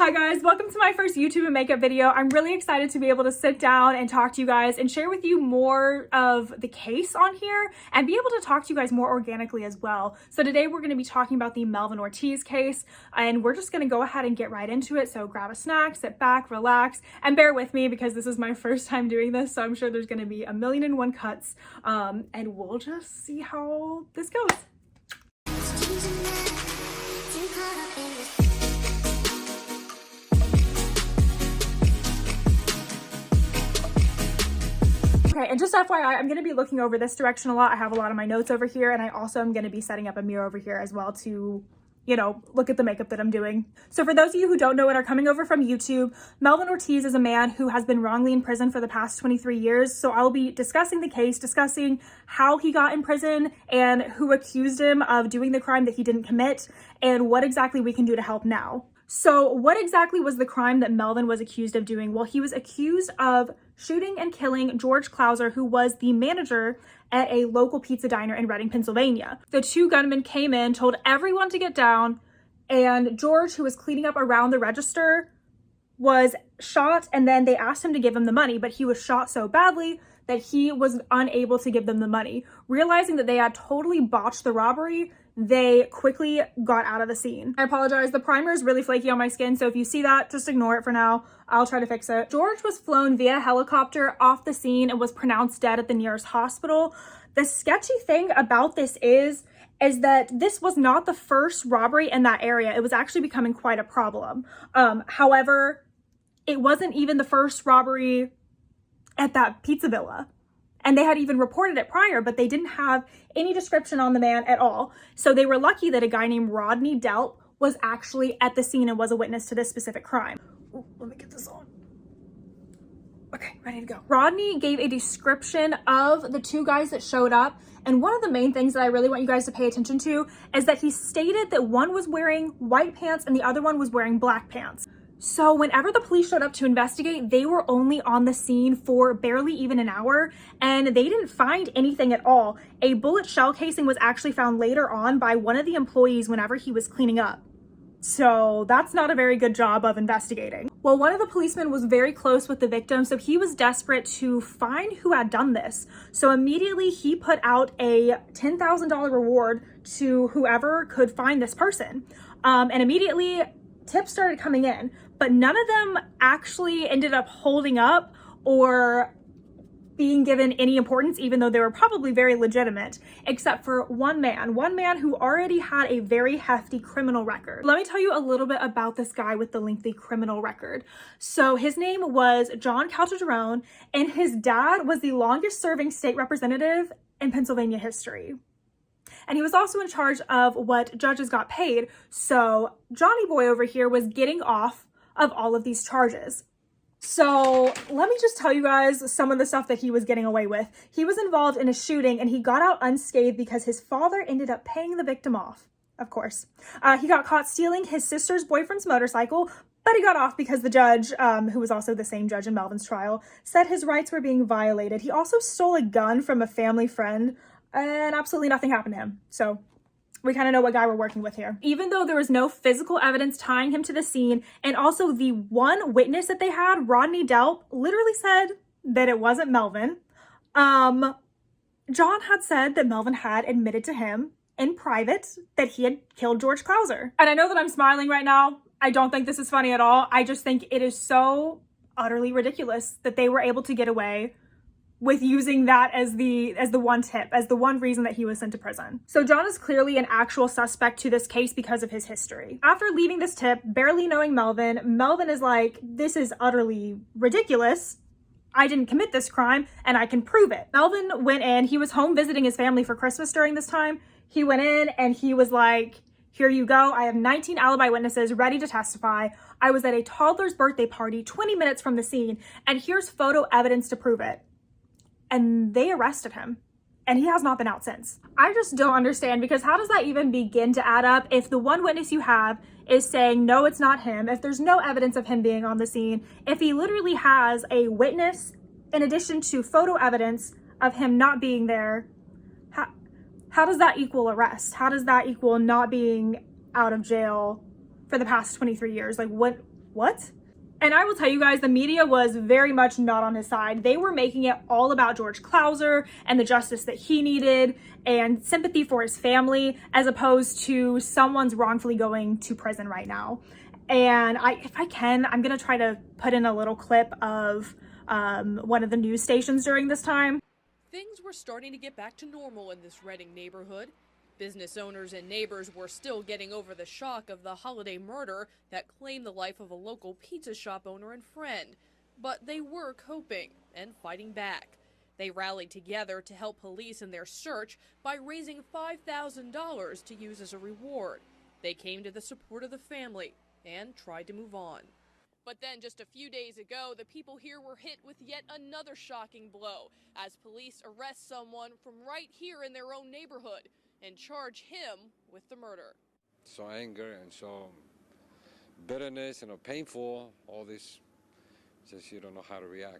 Hi guys, welcome to my first YouTube and makeup video. I'm really excited to be able to sit down and talk to you guys and share with you more of the case on here and be able to talk to you guys more organically as well. So today we're going to be talking about the Melvin Ortiz case, and we're just going to go ahead and get right into it. So grab a snack, sit back, relax, and bear with me because this is my first time doing this, so I'm sure there's going to be a million and one cuts, and we'll just see how this goes. Okay, and just FYI, I'm going to be looking over this direction a lot. I have a lot of my notes over here, and I also am going to be setting up a mirror over here as well to, you know, look at the makeup that I'm doing. So for those of you who don't know and are coming over from YouTube, Melvin Ortiz is a man who has been wrongly in prison for the past 23 years. So I'll be discussing the case, discussing how he got in prison and who accused him of doing the crime that he didn't commit and what exactly we can do to help now. So what exactly was the crime that Melvin was accused of doing? Well, he was accused of shooting and killing George Clouser, who was the manager at a local pizza diner in Reading, Pennsylvania. The two gunmen came in, told everyone to get down, and George, who was cleaning up around the register, was shot, and then they asked him to give him the money, but he was shot so badly that he was unable to give them the money. Realizing that they had totally botched the robbery, they quickly got out of the scene. I apologize, the primer is really flaky on my skin, so if you see that, just ignore it for now. I'll try to fix it. George was flown via helicopter off the scene and was pronounced dead at the nearest hospital. The sketchy thing about this is that this was not the first robbery in that area. It was actually becoming quite a problem. However, it wasn't even the first robbery at that pizza villa. And they had even reported it prior, but they didn't have any description on the man at all. So they were lucky that a guy named Rodney Delp was actually at the scene and was a witness to this specific crime. Ooh, let me get this on. Okay, ready to go. Rodney gave a description of the two guys that showed up. And one of the main things that I really want you guys to pay attention to is that he stated that one was wearing white pants and the other one was wearing black pants. So whenever the police showed up to investigate, they were only on the scene for barely even an hour, and they didn't find anything at all. A bullet shell casing was actually found later on by one of the employees whenever he was cleaning up. So that's not a very good job of investigating. Well, one of the policemen was very close with the victim, so he was desperate to find who had done this. So immediately he put out a $10,000 reward to whoever could find this person. And immediately tips started coming in, but none of them actually ended up holding up or being given any importance, even though they were probably very legitimate, except for one man who already had a very hefty criminal record. Let me tell you a little bit about this guy with the lengthy criminal record. So his name was John Caltagirone, and his dad was the longest serving state representative in Pennsylvania history. And he was also in charge of what judges got paid. So Johnny Boy over here was getting off of all of these charges. So let me just tell you guys some of the stuff that he was getting away with. He was involved in a shooting and he got out unscathed because his father ended up paying the victim off, of course. He got caught stealing his sister's boyfriend's motorcycle, but he got off because the judge, who was also the same judge in Melvin's trial, said his rights were being violated. He also stole a gun from a family friend, and absolutely nothing happened to him. So we kind of know what guy we're working with here. Even though there was no physical evidence tying him to the scene, and also the one witness that they had, Rodney Delp, literally said that it wasn't Melvin. John had said that Melvin had admitted to him in private that he had killed George Clouser. And I know that I'm smiling right now. I don't think this is funny at all. I just think it is so utterly ridiculous that they were able to get away with using that as the one tip, as the one reason that he was sent to prison. So John is clearly an actual suspect to this case because of his history. After leaving this tip, barely knowing Melvin, Melvin is like, this is utterly ridiculous. I didn't commit this crime and I can prove it. Melvin went in, he was home visiting his family for Christmas during this time. He went in and he was like, here you go. I have 19 alibi witnesses ready to testify. I was at a toddler's birthday party 20 minutes from the scene, and here's photo evidence to prove it. And they arrested him, and he has not been out since. I just don't understand, because how does that even begin to add up if the one witness you have is saying, no, it's not him, if there's no evidence of him being on the scene, if he literally has a witness in addition to photo evidence of him not being there, how does that equal arrest? How does that equal not being out of jail for the past 23 years? Like, what? And I will tell you guys, the media was very much not on his side. They were making it all about George Clouser and the justice that he needed and sympathy for his family, as opposed to someone's wrongfully going to prison right now. And if I can, I'm gonna try to put in a little clip of one of the news stations during this time. Things were starting to get back to normal in this Reading neighborhood. Business owners and neighbors were still getting over the shock of the holiday murder that claimed the life of a local pizza shop owner and friend. But they were coping and fighting back. They rallied together to help police in their search by raising $5,000 to use as a reward. They came to the support of the family and tried to move on. But then just a few days ago, the people here were hit with yet another shocking blow as police arrest someone from right here in their own neighborhood and charge him with the murder. So anger and so bitterness and painful, all this, just you don't know how to react.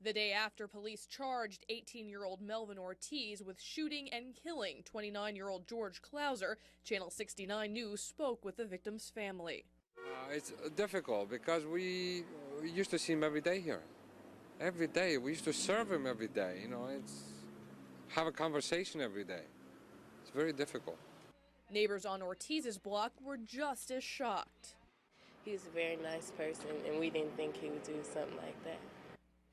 The day after police charged 18-year-old Melvin Ortiz with shooting and killing 29-year-old George Clouser, Channel 69 News spoke with the victim's family. It's difficult because we used to see him every day here. Every day. We used to serve him every day. You know, have a conversation every day. It's very difficult. Neighbors on Ortiz's block were just as shocked. He was a very nice person, and we didn't think he would do something like that.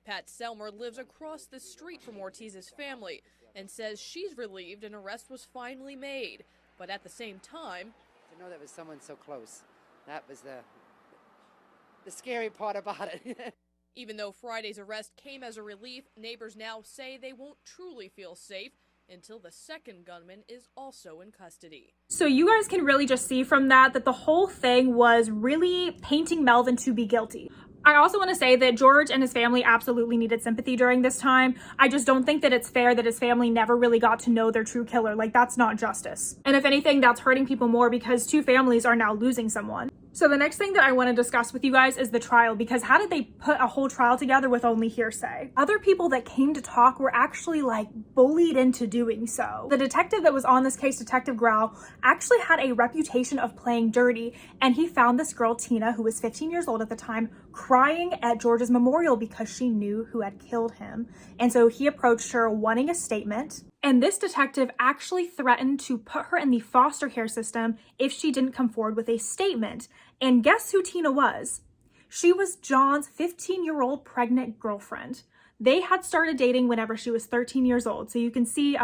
Pat Selmer lives across the street from Ortiz's family and says she's relieved an arrest was finally made. But at the same time, to know that was someone so close, that was the scary part about it. Even though Friday's arrest came as a relief, neighbors now say they won't truly feel safe until the second gunman is also in custody. So you guys can really just see from that the whole thing was really painting Melvin to be guilty. I also want to say that George and his family absolutely needed sympathy during this time. I just don't think that it's fair that his family never really got to know their true killer. Like, that's not justice. And if anything, that's hurting people more because two families are now losing someone. So the next thing that I want to discuss with you guys is the trial, because how did they put a whole trial together with only hearsay? Other people that came to talk were actually like bullied into doing so. The detective that was on this case, Detective Grau, actually had a reputation of playing dirty, and he found this girl, Tina, who was 15 years old at the time, crying at George's memorial because she knew who had killed him. And so he approached her wanting a statement. And this detective actually threatened to put her in the foster care system if she didn't come forward with a statement. And guess who Tina was? She was John's 15-year-old pregnant girlfriend. They had started dating whenever she was 13 years old. So you can see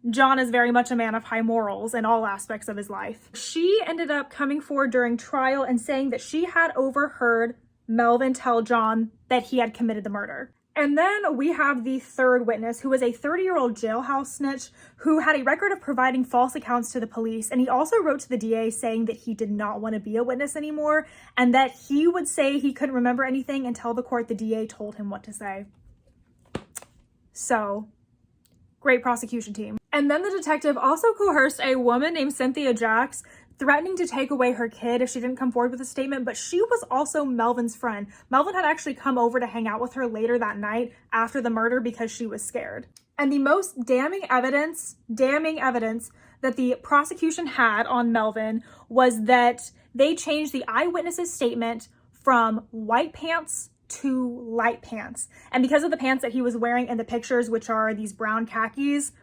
John is very much a man of high morals in all aspects of his life. She ended up coming forward during trial and saying that she had overheard Melvin tell John that he had committed the murder. And then we have the third witness, who was a 30-year-old jailhouse snitch who had a record of providing false accounts to the police. And he also wrote to the DA saying that he did not want to be a witness anymore and that he would say he couldn't remember anything until the court, the DA, told him what to say. So, great prosecution team. And then the detective also coerced a woman named Cynthia Jacks, threatening to take away her kid if she didn't come forward with a statement, but she was also Melvin's friend. Melvin had actually come over to hang out with her later that night after the murder because she was scared. And the most damning evidence that the prosecution had on Melvin was that they changed the eyewitness's statement from white pants to light pants. And because of the pants that he was wearing in the pictures, which are these brown khakis,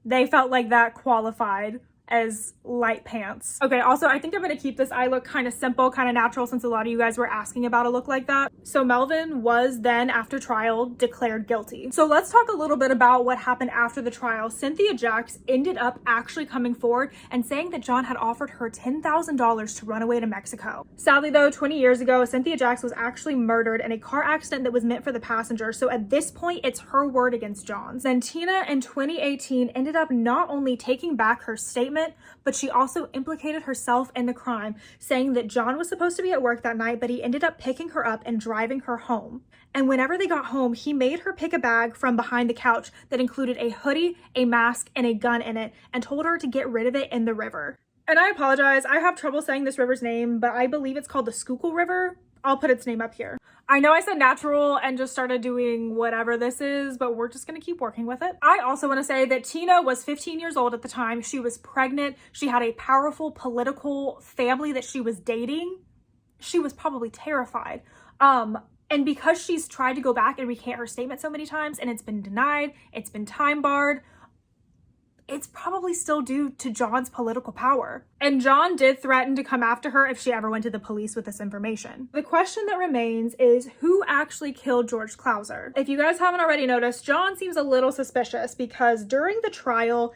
they felt like that qualified as light pants. Okay, also, I think I'm gonna keep this eye look kind of simple, kind of natural, since a lot of you guys were asking about a look like that. So Melvin was then, after trial, declared guilty. So let's talk a little bit about what happened after the trial. Cynthia Jacks ended up actually coming forward and saying that John had offered her $10,000 to run away to Mexico. Sadly though, 20 years ago, Cynthia Jacks was actually murdered in a car accident that was meant for the passenger. So at this point, it's her word against John's. Then Tina in 2018 ended up not only taking back her statement, but she also implicated herself in the crime, saying that John was supposed to be at work that night, but he ended up picking her up and driving her home. And whenever they got home, he made her pick a bag from behind the couch that included a hoodie, a mask, and a gun in it, and told her to get rid of it in the river. And I apologize, I have trouble saying this river's name, but I believe it's called the Schuylkill River. I'll put its name up here. I know I said natural and just started doing whatever this is, but we're just gonna keep working with it. I also wanna say that Tina was 15 years old at the time. She was pregnant. She had a powerful political family that she was dating. she was probably terrified. And because she's tried to go back and recant her statement so many times and it's been denied, it's been time barred, it's probably still due to John's political power. And John did threaten to come after her if she ever went to the police with this information. The question that remains is who actually killed George Clouser? If you guys haven't already noticed, John seems a little suspicious because during the trial,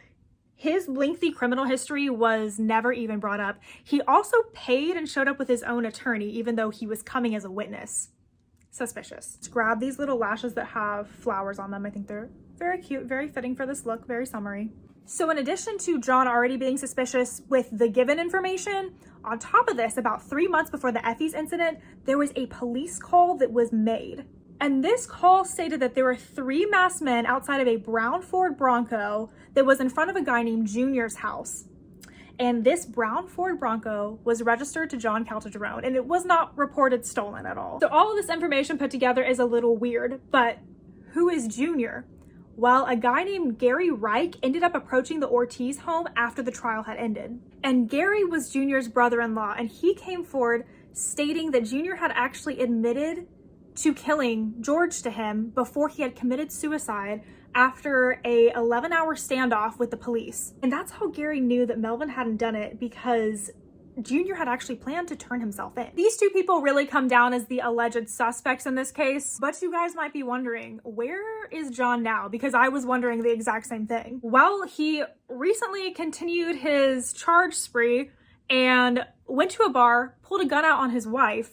his lengthy criminal history was never even brought up. He also paid and showed up with his own attorney, even though he was coming as a witness. Suspicious. Let's grab these little lashes that have flowers on them. I think they're very cute, very fitting for this look, very summery. So in addition to John already being suspicious with the given information, on top of this, about 3 months before the Effie's incident, there was a police call that was made. And this call stated that there were 3 masked men outside of a brown Ford Bronco that was in front of a guy named Junior's house. And this brown Ford Bronco was registered to John Caltagirone, and it was not reported stolen at all. So all of this information put together is a little weird, but who is Junior? Well, a guy named Gary Reich ended up approaching the Ortiz home after the trial had ended. And Gary was Junior's brother-in-law, and he came forward stating that Junior had actually admitted to killing George to him before he had committed suicide after a 11-hour standoff with the police. And that's how Gary knew that Melvin hadn't done it, because Junior had actually planned to turn himself in. These two people really come down as the alleged suspects in this case, but you guys might be wondering, where is John now? Because I was wondering the exact same thing. Well, he recently continued his charge spree and went to a bar, pulled a gun out on his wife,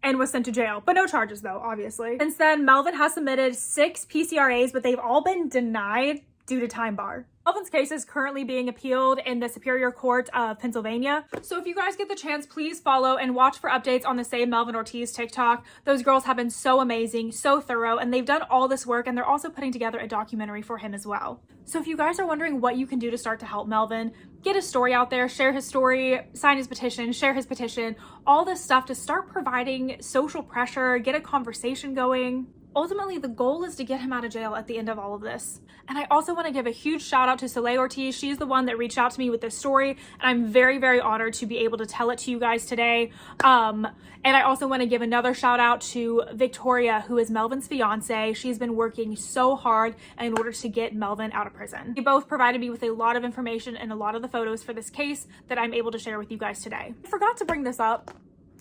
and was sent to jail. But no charges though, obviously. Since then, Melvin has submitted 6 PCRAs, but they've all been denied due to time bar. Melvin's case is currently being appealed in the Superior Court of Pennsylvania. So if you guys get the chance, please follow and watch for updates on the Save Melvin Ortiz TikTok. Those girls have been so amazing, so thorough, and they've done all this work, and they're also putting together a documentary for him as well. So if you guys are wondering what you can do to start to help Melvin, get his story out there, share his story, sign his petition, share his petition, all this stuff to start providing social pressure, get a conversation going. Ultimately, the goal is to get him out of jail at the end of all of this. And I also want to give a huge shout out to Soleil Ortiz. She's the one that reached out to me with this story, and I'm very, very honored to be able to tell it to you guys today. And I also want to give another shout out to Victoria, who is Melvin's fiance. She's been working so hard in order to get Melvin out of prison. They both provided me with a lot of information and a lot of the photos for this case that I'm able to share with you guys today. I forgot to bring this up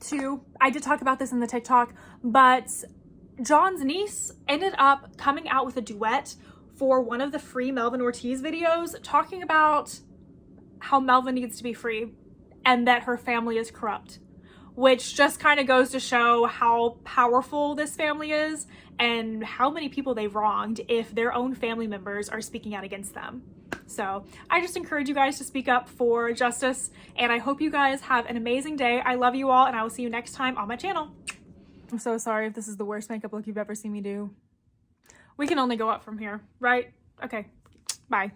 too. I did talk about this in the TikTok, but John's niece ended up coming out with a duet for one of the free Melvin Ortiz videos, talking about how Melvin needs to be free and that her family is corrupt, which just kind of goes to show how powerful this family is and how many people they've wronged if their own family members are speaking out against them. So I just encourage you guys to speak up for justice, and I hope you guys have an amazing day. I love you all, and I will see you next time on my channel. I'm so sorry if this is the worst makeup look you've ever seen me do. We can only go up from here, right? Okay, bye.